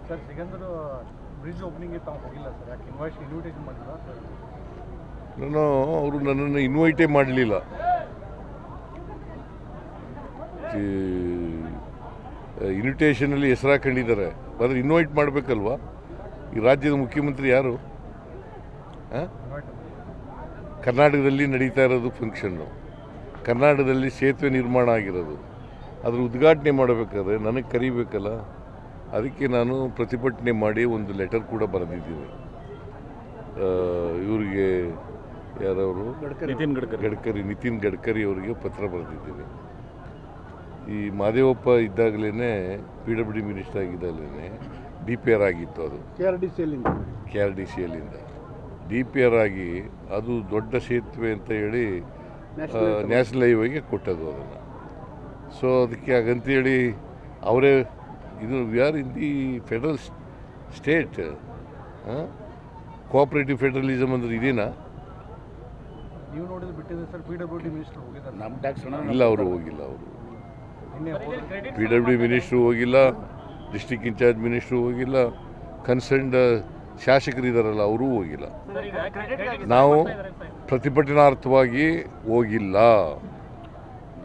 Sir Sigandur bridge ಓಪನಿಂಗ್ಗೆ ತಾವು ಹೋಗಿಲ್ಲ sir, ಯಾಕೆ ಇನ್ವಿಟೇಷನ್ ಮಾಡಿಲ್ಲ? ಅವರು ನನ್ನನ್ನು ಇನ್ವೈಟೇ ಮಾಡಲಿಲ್ಲ. ಇನ್ವಿಟೇಷನಲ್ಲಿ ಹೆಸರು ಹಾಕೊಂಡಿದ್ದಾರೆ, ಆದರೆ ಇನ್ವೈಟ್ ಮಾಡಬೇಕಲ್ವಾ? ಈ ರಾಜ್ಯದ ಮುಖ್ಯಮಂತ್ರಿ ಯಾರು? ಕರ್ನಾಟಕದಲ್ಲಿ ನಡೀತಾ ಇರೋದು ಫಂಕ್ಷನ್ನು, ಕರ್ನಾಟಕದಲ್ಲಿ ಸೇತುವೆ ನಿರ್ಮಾಣ ಆಗಿರೋದು, ಅದರ ಉದ್ಘಾಟನೆ ಮಾಡಬೇಕಾದ್ರೆ ನನಗೆ ಕರಿಬೇಕಲ್ಲ. ಅದಕ್ಕೆ ನಾನು ಪ್ರತಿಭಟನೆ ಮಾಡಿ ಒಂದು ಲೆಟರ್ ಕೂಡ ಬರೆದಿದ್ದೀನಿ. ಇವರಿಗೆ ಯಾರವರು ನಿತಿನ್ ಗಡ್ಕರಿ ಅವರಿಗೆ ಪತ್ರ ಬರೆದಿದ್ದೀನಿ. ಈ ಮಾದೇವಪ್ಪ ಇದ್ದಾಗಲೇ PWD ಮಿನಿಸ್ಟರ್ ಆಗಿದ್ದಾಗಲೇ DPR ಆಗಿತ್ತು. ಅದು KRDCLinದ DPR ಆಗಿ ಅದು ದೊಡ್ಡ ಸೇತುವೆ ಅಂತ ಹೇಳಿ ನ್ಯಾಷನಲ್ ಹೈವೇಗೆ ಕೊಟ್ಟದು ಅದನ್ನು. ಸೊ ಅದಕ್ಕೆ ಹಾಗಂತೇಳಿ ಅವರೇ ಇದು we are in the federal state, cooperative federalism ಅಂದ್ರೆ ಇದೇನಾ? ನೀವು ನೋಡಿದ್ರೆ ಬಿಟ್ಟಿದೆ ಸರ್, PWD ಮಿನಿಸ್ಟರ್ ಹೋಗಿದ್ದಾರೆ. ನಮ್ಮ ಟ್ಯಾಕ್ಸ್ ಇಲ್ಲ, ಅವರು ಹೋಗಿಲ್ಲ. ಅವರು PWD ಮಿನಿಸ್ಟ್ರು ಹೋಗಿಲ್ಲ, ಡಿಸ್ಟ್ರಿಕ್ಟ್ ಇನ್ಚಾರ್ಜ್ ಮಿನಿಸ್ಟ್ರು ಹೋಗಿಲ್ಲ, ಕನ್ಸರ್ನ್ಡ್ ಶಾಸಕರಿದ್ದಾರಲ್ಲ ಅವರೂ ಹೋಗಿಲ್ಲ. ನಾವು ಪ್ರತಿಭಟನಾರ್ಥವಾಗಿ ಹೋಗಿಲ್ಲ.